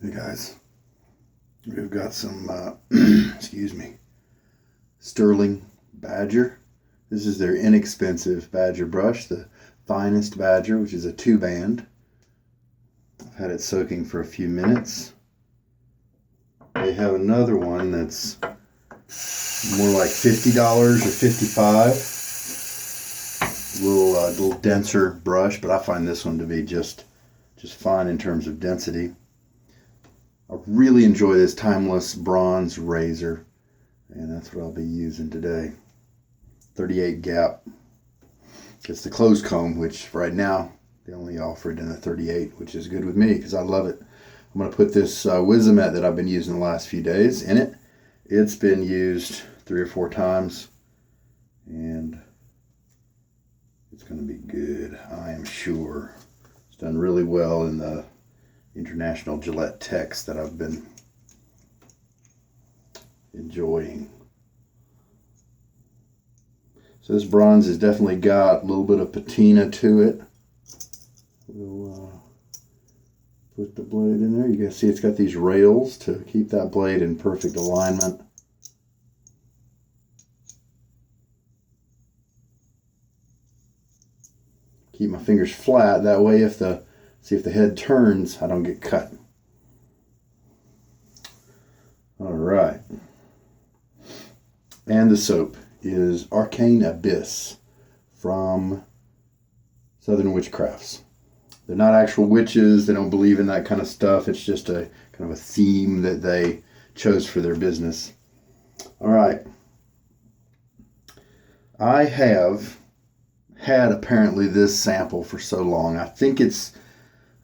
Hey guys, we've got some, excuse me, Sterling Badger. This is their inexpensive Badger brush, the finest Badger, which is a 2-band. I've had it soaking for a few minutes. They have another one that's more like $50 or $55. A little denser brush, but I find this one to be just fine in terms of density. I really enjoy this timeless bronze razor, and that's what I'll be using today. 38 gap. It's the closed comb, which right now they only offer it in the 38, which is good with me because I love it. I'm going to put this Wizamet that I've been using the last few days in it. It's been used 3 or 4 times, and it's going to be good, I am sure. It's done really well in the International Gillette text that I've been enjoying. So this bronze has definitely got a little bit of patina to it. We'll put the blade in there. You can see it's got these rails to keep that blade in perfect alignment. Keep my fingers flat, that way if the head turns, I don't get cut. All right. And the soap is Arcane Abyss from Southern Witchcrafts. They're not actual witches. They don't believe in that kind of stuff. It's just a kind of a theme that they chose for their business. All right. I have had apparently this sample for so long. I think it's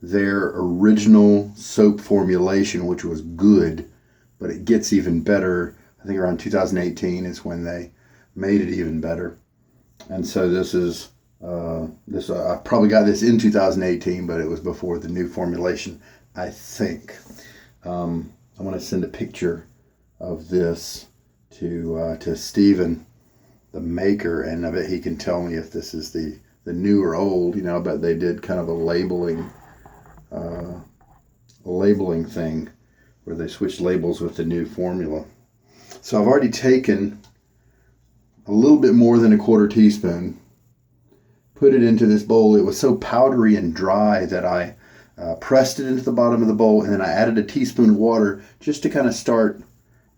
their original soap formulation, which was good, but it gets even better. I think around 2018 is when they made it even better. And so this is I probably got this in 2018, but it was before the new formulation, I think. I'm going to send a picture of this to Steven, the maker, and I bet he can tell me if this is the new or old. You know, I bet they did kind of a labeling thing where they switched labels with the new formula. So I've already taken a little bit more than a 1/4 teaspoon, put it into this bowl. It was so powdery and dry that I pressed it into the bottom of the bowl, and then I added a teaspoon of water just to kind of start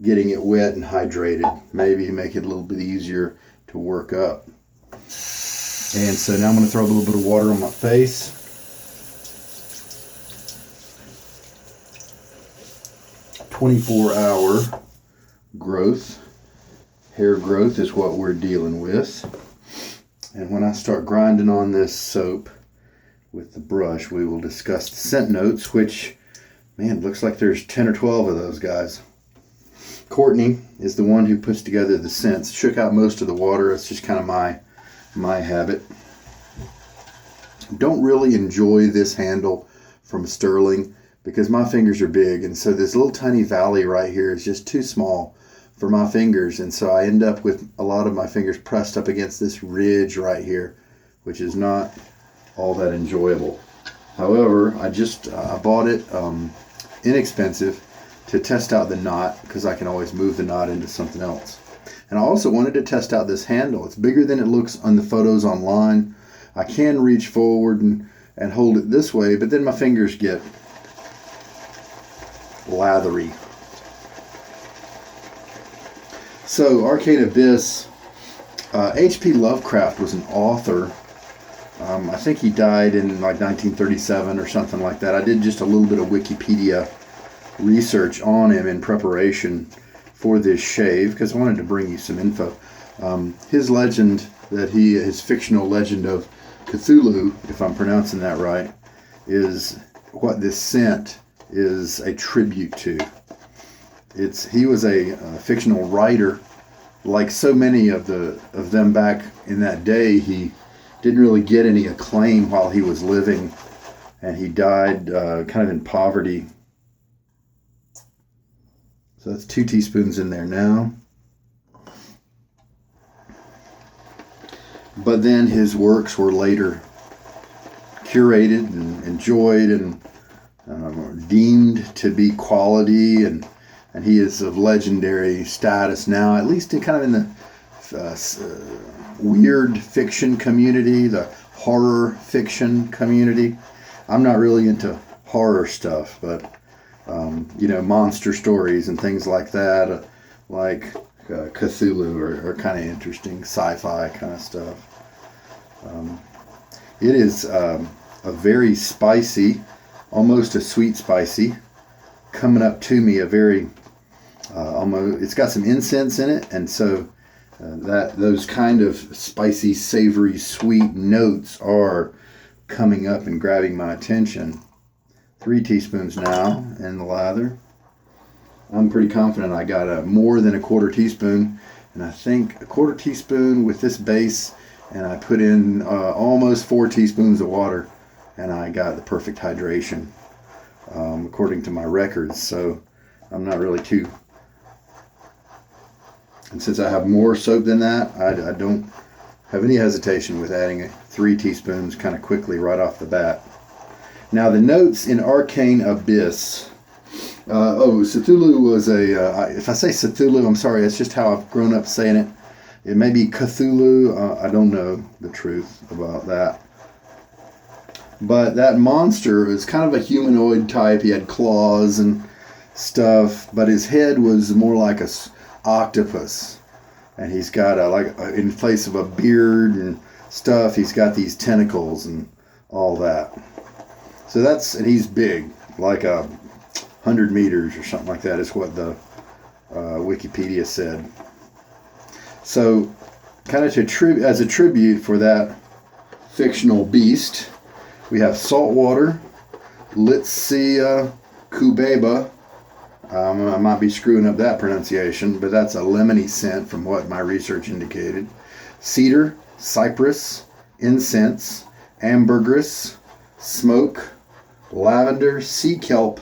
getting it wet and hydrated, maybe make it a little bit easier to work up. And so now I'm going to throw a little bit of water on my face. "24-hour growth, hair growth is what we're dealing with." And when I start grinding on this soap with the brush, we will discuss the scent notes, which, man, looks like there's 10 or 12 of those guys. Courtney is the one who puts together the scents. Shook out most of the water. It's just kind of my habit. Don't really enjoy this handle from Stirling because my fingers are big, and so this little tiny valley right here is just too small for my fingers, and so I end up with a lot of my fingers pressed up against this ridge right here, which is not all that enjoyable. However, I bought it inexpensive to test out the knot, because I can always move the knot into something else. And I also wanted to test out this handle. It's bigger than it looks on the photos online. I can reach forward and hold it this way, but then my fingers get lathery. So Arcane Abyss, HP Lovecraft was an author. I think he died in like 1937 or something like that. I did just a little bit of Wikipedia research on him in preparation for this shave because I wanted to bring you some info. His legend, his fictional legend of Cthulhu, if I'm pronouncing that right, is what this scent is a tribute to. He was a fictional writer. Like so many of them back in that day, he didn't really get any acclaim while he was living, and he died kind of in poverty. So that's 2 teaspoons in there now. But then his works were later curated and enjoyed and deemed to be quality, and he is of legendary status now, at least kind of in the weird fiction community, the horror fiction community. I'm not really into horror stuff, but monster stories and things like that, like Cthulhu, are kind of interesting, sci-fi kind of stuff. It is a very spicy, almost a sweet spicy, coming up to me, a very almost, it's got some incense in it, and so those kind of spicy, savory, sweet notes are coming up and grabbing my attention. 3 teaspoons now in the lather. I'm pretty confident I got more than a quarter teaspoon, and I think a quarter teaspoon with this base, and I put in almost 4 teaspoons of water, and I got the perfect hydration according to my records. So I'm not really too, and since I have more soap than that, I don't have any hesitation with adding 3 teaspoons kind of quickly right off the bat. Now the notes in Arcane Abyss. Cthulhu was if I say Cthulhu, I'm sorry, it's just how I've grown up saying it. It may be Cthulhu, I don't know the truth about that. But that monster was kind of a humanoid type. He had claws and stuff, but his head was more like a octopus. And he's got in place of a beard and stuff, he's got these tentacles and all that. So and he's big, like 100 meters or something like that is what the Wikipedia said. So kind of as a tribute for that fictional beast, we have saltwater, Litsea, Cubeba. I might be screwing up that pronunciation, but that's a lemony scent from what my research indicated. Cedar, Cypress, Incense, Ambergris, Smoke, Lavender, sea kelp,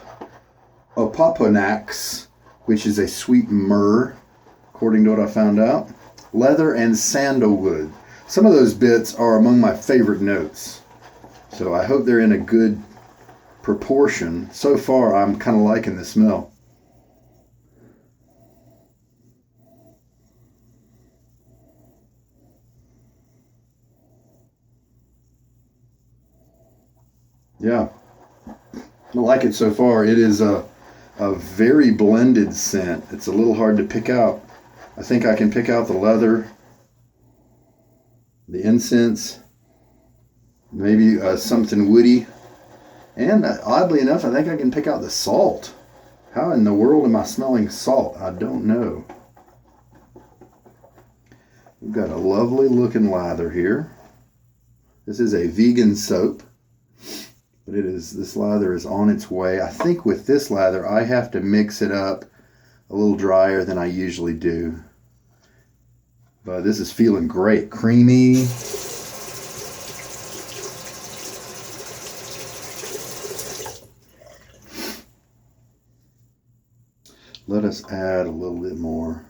Opoponax, which is a sweet myrrh, according to what I found out, Leather, and Sandalwood. Some of those bits are among my favorite notes, so I hope they're in a good proportion. So far, I'm kind of liking the smell. Yeah, I like it so far. It is a very blended scent. It's a little hard to pick out. I think I can pick out the leather, the incense, maybe something woody, and oddly enough, I think I can pick out the salt. How in the world am I smelling salt? I don't know. We've got a lovely looking lather here. This is a vegan soap. But this lather is on its way. I think with this lather, I have to mix it up a little drier than I usually do. But this is feeling great. Creamy. Let us add a little bit more.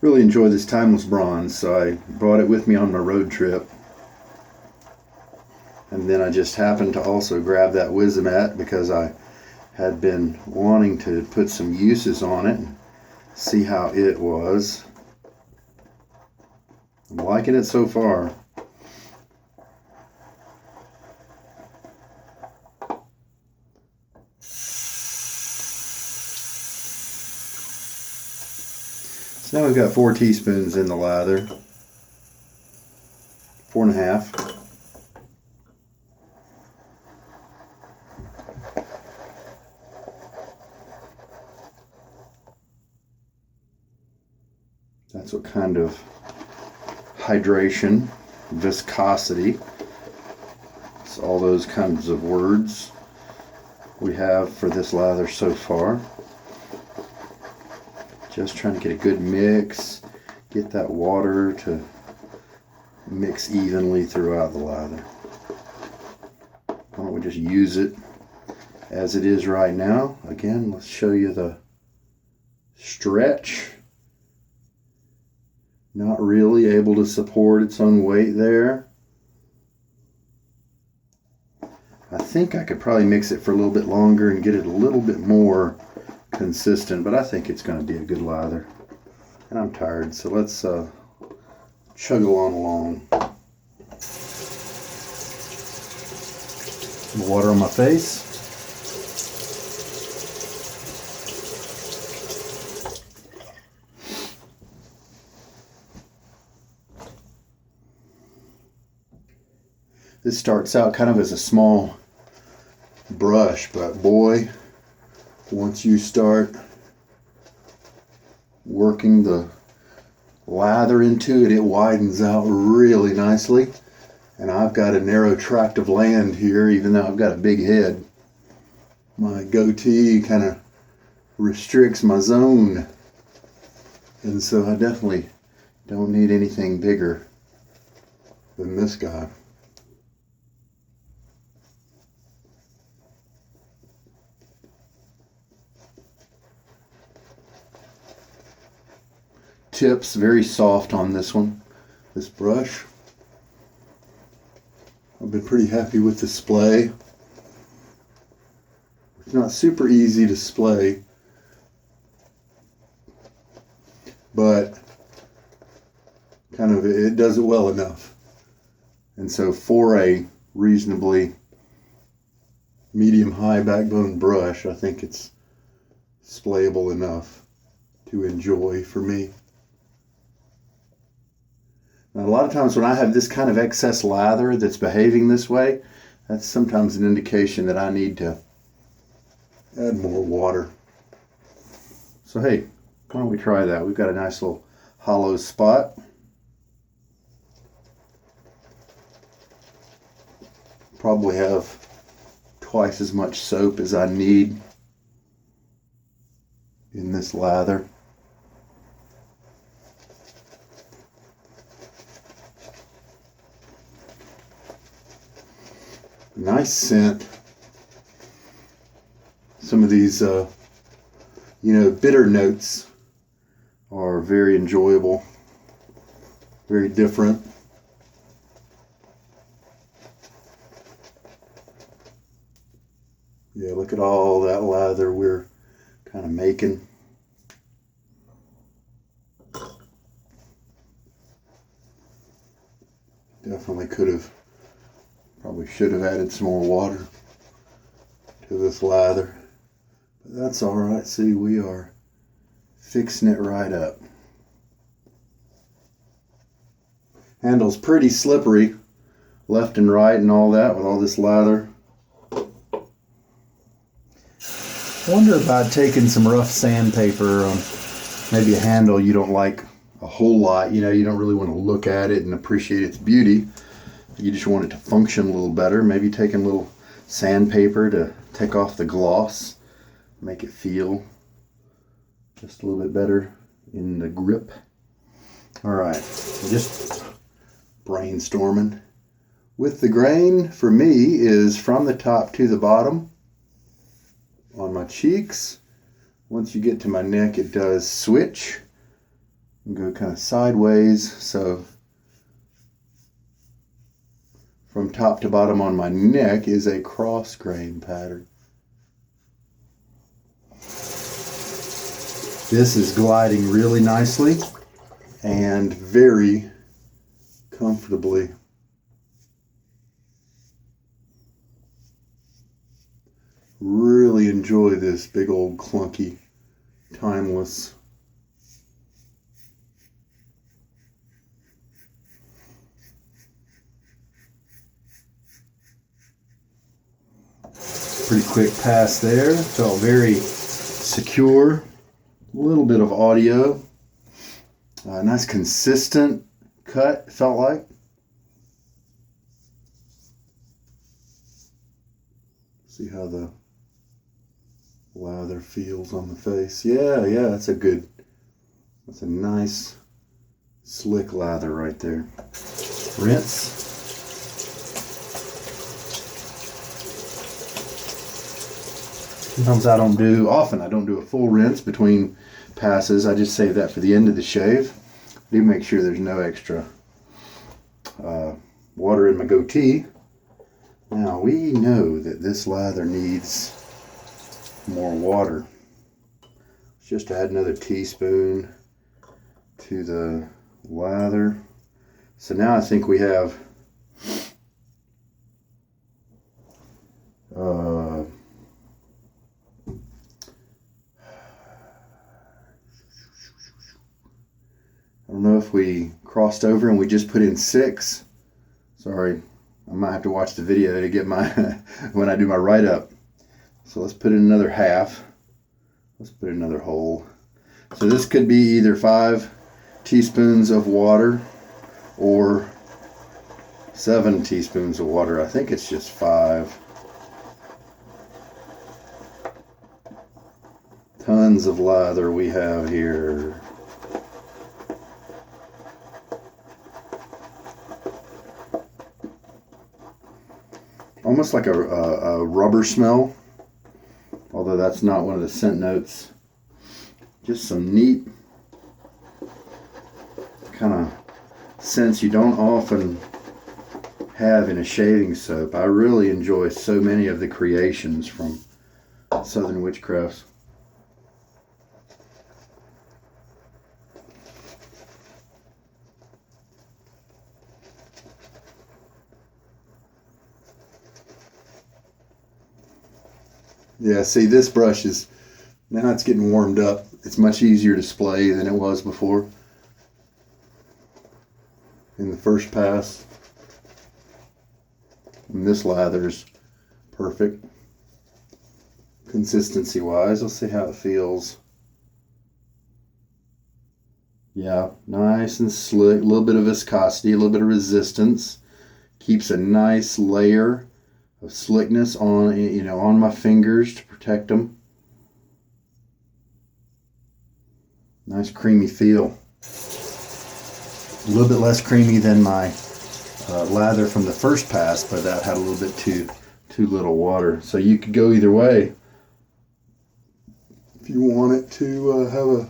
Really enjoy this timeless bronze, so I brought it with me on my road trip. And then I just happened to also grab that Wizamet because I had been wanting to put some uses on it and see how it was. I'm liking it so far. So now we've got 4 teaspoons in the lather. 4.5. That's what kind of hydration, viscosity, it's all those kinds of words we have for this lather so far. Just trying to get a good mix, get that water to mix evenly throughout the lather. Why don't we just use it as it is right now? Again, let's show you the stretch. Not really able to support its own weight there. I think I could probably mix it for a little bit longer and get it a little bit more consistent, but I think it's going to be a good lather. And I'm tired, so let's chug along. Some water on my face. This starts out kind of as a small brush, but boy, once you start working the lather into it, it widens out really nicely. And I've got a narrow tract of land here, even though I've got a big head. My goatee kind of restricts my zone. And so I definitely don't need anything bigger than this guy. Tips very soft on this one, this brush. I've been pretty happy with the splay. It's not super easy to splay, but kind of it does it well enough. And so for a reasonably medium-high backbone brush, I think it's splayable enough to enjoy for me. Now, a lot of times when I have this kind of excess lather that's behaving this way, that's sometimes an indication that I need to add more water. So hey, why don't we try that? We've got a nice little hollow spot. Probably have twice as much soap as I need in this lather. Nice scent. Some of these, bitter notes are very enjoyable, very different. Yeah, look at all that lather we're kind of making. Definitely probably should have added some more water to this lather. But that's alright. See, we are fixing it right up. Handle's pretty slippery, left and right and all that with all this lather. Wonder about taking some rough sandpaper on maybe a handle you don't like a whole lot. You don't really want to look at it and appreciate its beauty. You just want it to function a little better. Maybe taking a little sandpaper to take off the gloss, make it feel just a little bit better in the grip. All right, just brainstorming. With the grain, for me, is from the top to the bottom on my cheeks. Once you get to my neck, it does switch and go kind of sideways. So from top to bottom on my neck is a cross grain pattern. This is gliding really nicely and very comfortably. Really enjoy this big old clunky Timeless. Pretty quick pass there. Felt very secure. A little bit of audio. Nice consistent cut, felt like. See how the lather feels on the face. Yeah, that's a nice slick lather right there. Rinse. Sometimes I don't do a full rinse between passes. I just save that for the end of the shave. Do make sure there's no extra water in my goatee. Now we know that this lather needs more water. Let's just add another teaspoon to the lather. So now I think we have I don't know if we crossed over and we just put in 6. Sorry, I might have to watch the video to get my when I do my write-up. So let's put in another half. Let's put in another whole. So this could be either 5 teaspoons of water or 7 teaspoons of water. I think it's just 5. Tons of lather we have here. Almost like a rubber smell, although that's not one of the scent notes. Just some neat kind of scents you don't often have in a shaving soap. I really enjoy so many of the creations from Southern Witchcrafts. Yeah, see, this brush is, now it's getting warmed up. It's much easier to splay than it was before in the first pass. And this lather's perfect consistency wise. Let's see how it feels. Yeah, nice and slick, a little bit of viscosity, a little bit of resistance. Keeps a nice layer of slickness on, you know, on my fingers to protect them. Nice creamy feel. A little bit less creamy than my lather from the first pass, but that had a little bit too little water. So you could go either way. If you want it to have a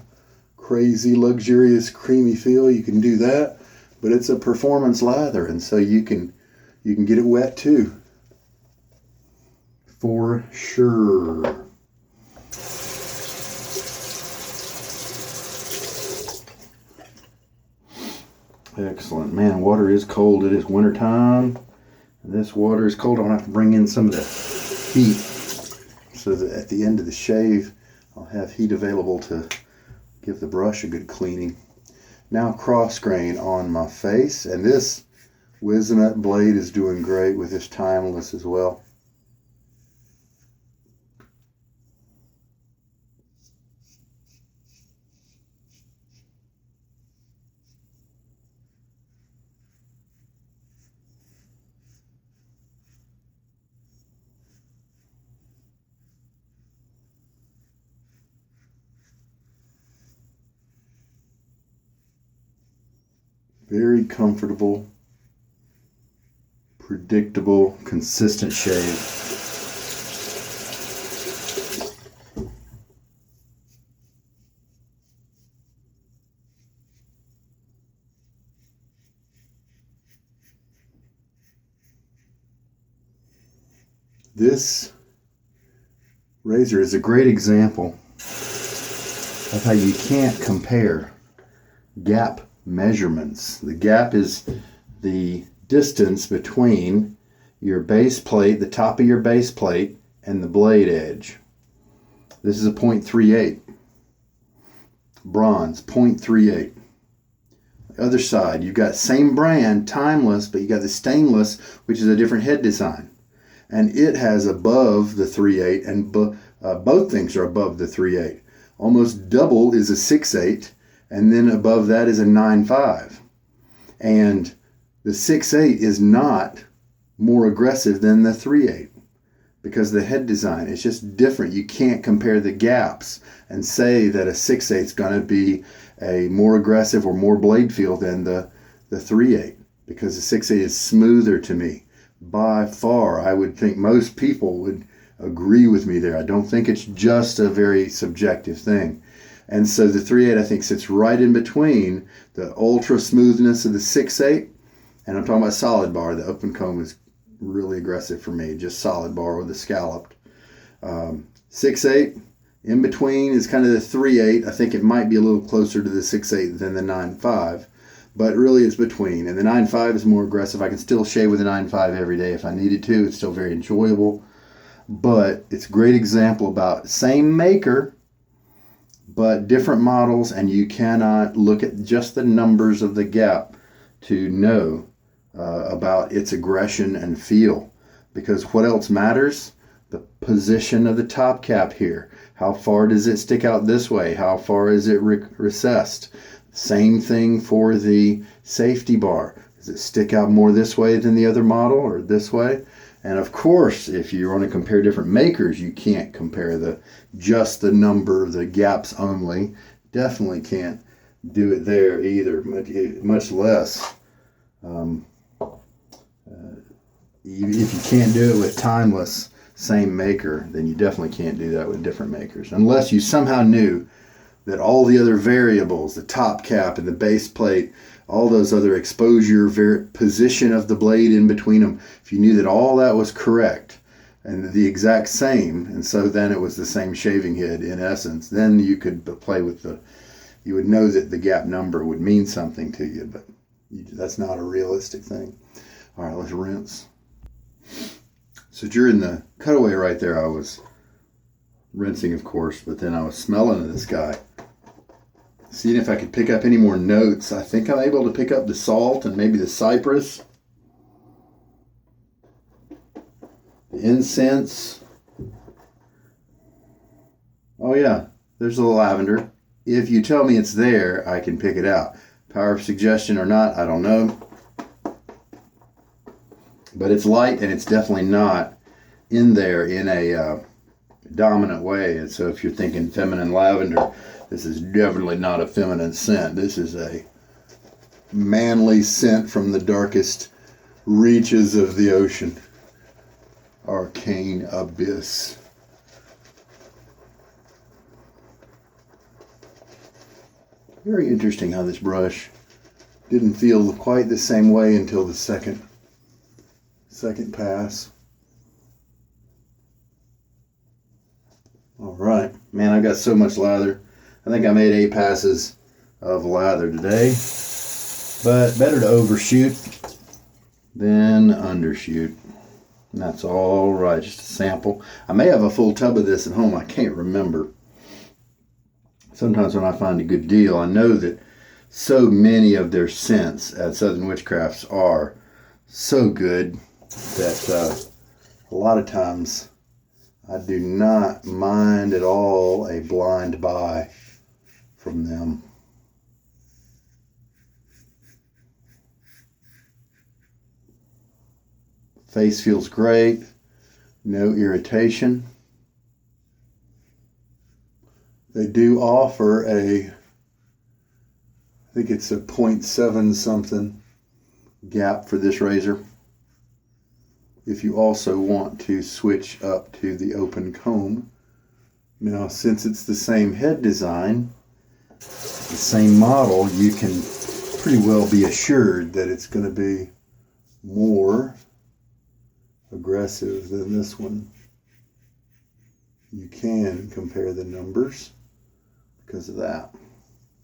crazy, luxurious, creamy feel, you can do that. But it's a performance lather, and so you can get it wet too. For sure. Excellent. Man, water is cold. It is winter time. This water is cold. I want to have to bring in some of the heat so that at the end of the shave, I'll have heat available to give the brush a good cleaning. Now cross grain on my face, and this Wizamet blade is doing great with this Timeless as well. Very comfortable, predictable, consistent shave. This razor is a great example of how you can't compare gap measurements. The gap is the distance between your base plate, the top of your base plate, and the blade edge. This is a 0.38. Bronze, 0.38. The other side, you've got same brand, Timeless, but you got the stainless, which is a different head design. And it has above the 3/8, and both things are above the 3/8. Almost double is a 6/8. And then above that is a 9.5. And the 6/8 is not more aggressive than the 3/8 because the head design is just different. You can't compare the gaps and say that a 6/8 is going to be a more aggressive or more blade feel than the 3/8 because the 6/8 is smoother to me. By far, I would think most people would agree with me there. I don't think it's just a very subjective thing. And so the 3/8 I think sits right in between the ultra smoothness of the 6/8, and I'm talking about solid bar. The open comb is really aggressive for me, just solid bar with the scalloped. 6/8 in between is kind of the 3/8. I think it might be a little closer to the 6/8 than the 9/5, but really it's between. And the 9/5 is more aggressive. I can still shave with the 9/5 every day if I needed to. It's still very enjoyable, but it's a great example about same maker, but different models, and you cannot look at just the numbers of the gap to know about its aggression and feel, because what else matters? The position of the top cap here. How far does it stick out this way? How far is it recessed? Same thing for the safety bar. Does it stick out more this way than the other model, or this way? And of course, if you want to compare different makers, you can't compare just the number, the gaps only. Definitely can't do it there either, much less. If you can't do it with Timeless, same maker, then you definitely can't do that with different makers. Unless you somehow knew that all the other variables, the top cap and the base plate, all those other exposure, position of the blade in between them, if you knew that all that was correct and the exact same, and so then it was the same shaving head in essence, then you could play with you would know that the gap number would mean something to you, but that's not a realistic thing. All right, let's rinse. So during the cutaway right there, I was rinsing, of course, but then I was smelling this guy, seeing if I could pick up any more notes. I think I'm able to pick up the salt and maybe the cypress, the incense. Oh yeah, there's the lavender. If you tell me it's there, I can pick it out. Power of suggestion or not, I don't know. But it's light, and it's definitely not in there in a dominant way. And so if you're thinking feminine lavender, this is definitely not a feminine scent. This is a manly scent from the darkest reaches of the ocean. Arcane abyss. Very interesting how this brush didn't feel quite the same way until the second pass. All right, man, I got so much lather. I think I made 8 passes of lather today, but better to overshoot than undershoot. And that's all right, just a sample. I may have a full tub of this at home, I can't remember. Sometimes when I find a good deal, I know that so many of their scents at Southern Witchcrafts are so good that a lot of times I do not mind at all a blind buy from them. Face feels great, no irritation. They do offer I think it's a 0.7 something gap for this razor. If you also want to switch up to the open comb. Now, since it's the same head design, the same model, you can pretty well be assured that it's going to be more aggressive than this one. You can compare the numbers because of that.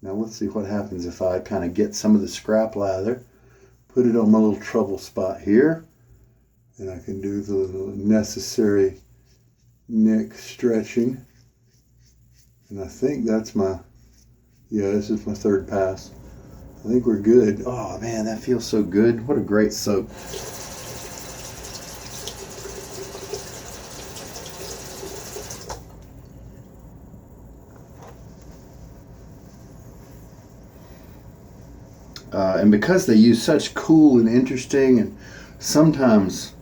Now let's see what happens if I kind of get some of the scrap lather, put it on my little trouble spot here, and I can do the necessary neck stretching. And I think that's this is my 3rd pass. I think we're good. Oh man, that feels so good. What a great soap. And because they use such cool and interesting and sometimes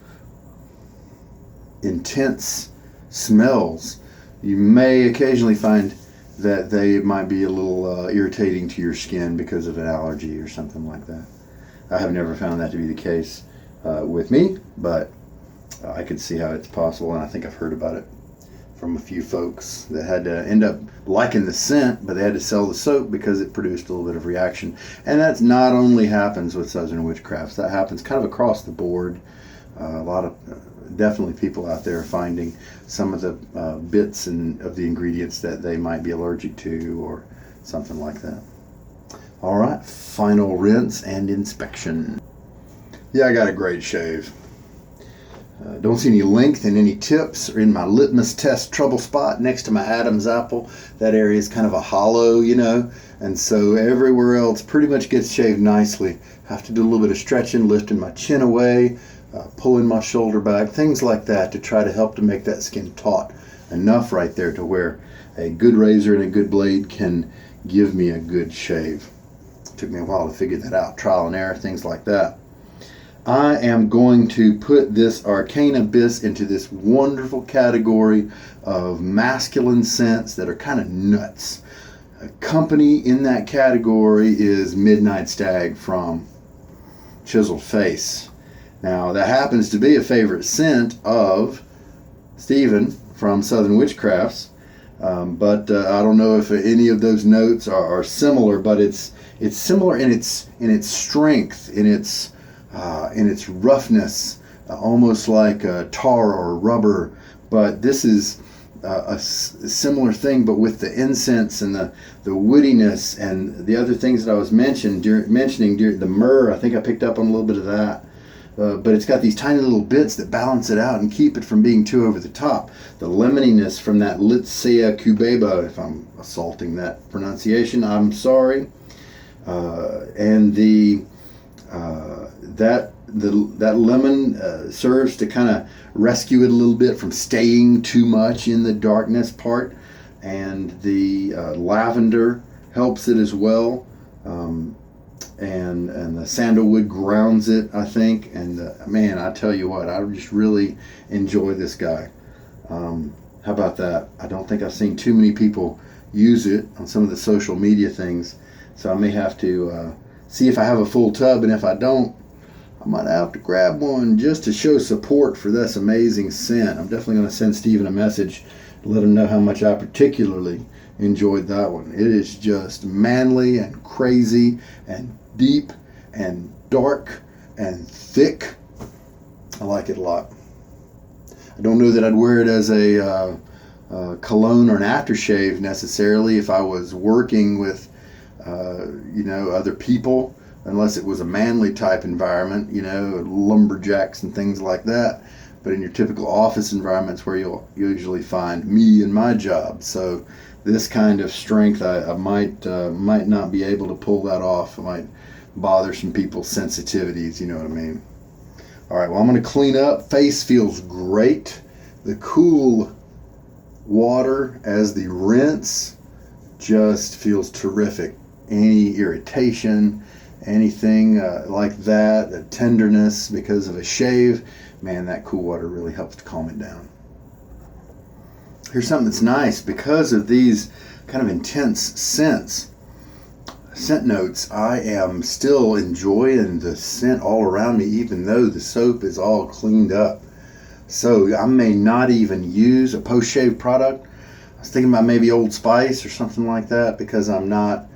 intense smells, you may occasionally find that they might be a little irritating to your skin because of an allergy or something like that. I have never found that to be the case with me, but I can see how it's possible, and I think I've heard about it from a few folks that had to end up liking the scent, but they had to sell the soap because it produced a little bit of reaction. And that not only happens with Southern Witchcrafts, that happens kind of across the board. A lot of definitely people out there finding some of the bits of the ingredients that they might be allergic to or something like that. All right, final rinse and inspection. Yeah, I got a great shave. Don't see any length in any tips or in my litmus test trouble spot next to my Adam's apple. That area is kind of a hollow, you know, and so everywhere else pretty much gets shaved nicely. Have to do a little bit of stretching, lifting my chin away, pulling my shoulder back, things like that to try to help to make that skin taut enough right there to where a good razor and a good blade can give me a good shave. It took me a while to figure that out, trial and error, things like that. I am going to put this Arcane Abyss into this wonderful category of masculine scents that are kind of nuts. A company in that category is Midnight Stag from Chiseled Face. Now, that happens to be a favorite scent of Stephen from Southern Witchcrafts, but I don't know if any of those notes are similar, but it's similar in its strength, in its roughness, almost like tar or rubber. But this is a similar thing, but with the incense and the woodiness and the other things that I was mentioning during the myrrh. I think I picked up on a little bit of that. But it's got these tiny little bits that balance it out and keep it from being too over the top. The lemoniness from that Litsea Cubeba, if I'm assaulting that pronunciation, I'm sorry. And that lemon serves to kind of rescue it a little bit from staying too much in the darkness part, and the lavender helps it as well, and the sandalwood grounds it, I think. And man, I tell you what, I just really enjoy this guy. How about that? I don't think I've seen too many people use it on some of the social media things, so I may have to see if I have a full tub, and if I don't, I might have to grab one just to show support for this amazing scent. I'm definitely going to send Stephen a message to let him know how much I particularly enjoyed that one. It is just manly and crazy and deep and dark and thick. I like it a lot. I don't know that I'd wear it as a cologne or an aftershave necessarily if I was working with other people, unless it was a manly type environment, lumberjacks and things like that. But in your typical office environments where you'll usually find me and my job. So this kind of strength, I might not be able to pull that off. It might bother some people's sensitivities, you know what I mean? All right, well, I'm going to clean up. Face feels great. The cool water as the rinse just feels terrific. Any irritation, anything like that, a tenderness because of a shave, man, that cool water really helps to calm it down. Here's something that's nice. Because of these kind of intense scent notes, I am still enjoying the scent all around me, even though the soap is all cleaned up. So I may not even use a post-shave product. I was thinking about maybe Old Spice or something like that, because I'm not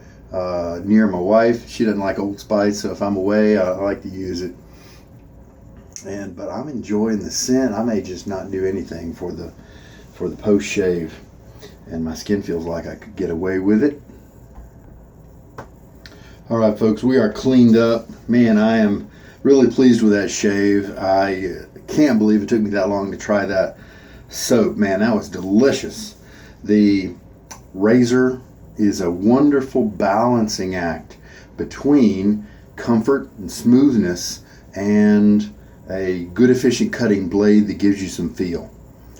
near my wife. She doesn't like Old Spice, so if I'm away, I like to use it. But I'm enjoying the scent. I may just not do anything for the post shave, and my skin feels like I could get away with it. All right, folks, we are cleaned up. Man, I am really pleased with that shave. I can't believe it took me that long to try that soap. Man, that was delicious. The razor is a wonderful balancing act between comfort and smoothness and a good efficient cutting blade that gives you some feel.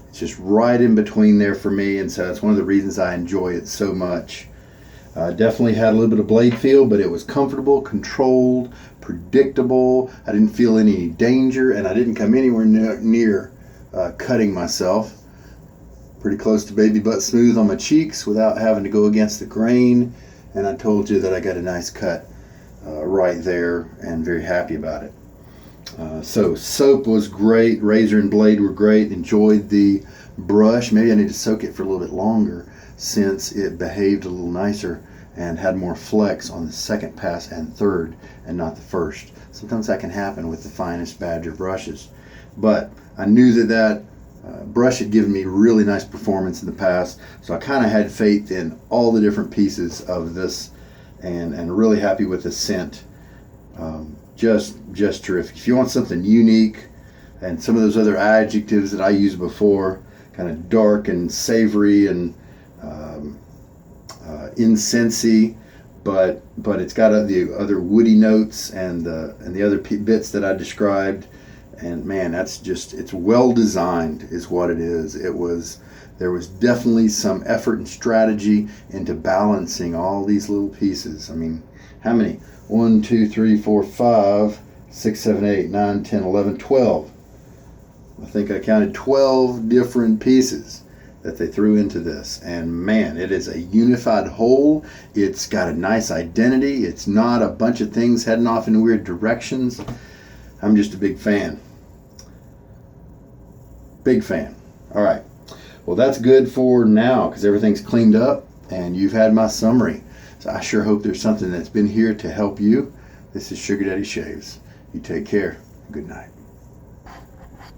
It's just right in between there for me, and so that's one of the reasons I enjoy it so much. Definitely had a little bit of blade feel, but it was comfortable, controlled, predictable. I didn't feel any danger, and I didn't come anywhere near cutting myself. Pretty close to baby butt smooth on my cheeks without having to go against the grain. And I told you that I got a nice cut right there, and very happy about it. So soap was great, razor and blade were great, enjoyed the brush. Maybe I need to soak it for a little bit longer since it behaved a little nicer and had more flex on the second pass and third and not the first. Sometimes that can happen with the finest Badger brushes. But I knew that brush had given me really nice performance in the past, so I kind of had faith in all the different pieces of this and really happy with the scent. Just terrific. If you want something unique and some of those other adjectives that I used before, kind of dark and savory and incensey, but it's got the other woody notes and the other bits that I described. And man, it's well designed is what it is. There was definitely some effort and strategy into balancing all these little pieces. I mean, how many? 1, 2, 3, 4, 5, 6, 7, 8, 9, 10, 11, 12. I think I counted 12 different pieces that they threw into this. And man, it is a unified whole. It's got a nice identity. It's not a bunch of things heading off in weird directions. I'm just a big fan. Big fan. All right. Well, that's good for now because everything's cleaned up and you've had my summary. So I sure hope there's something that's been here to help you. This is Sugar Daddy Shaves. You take care. Good night.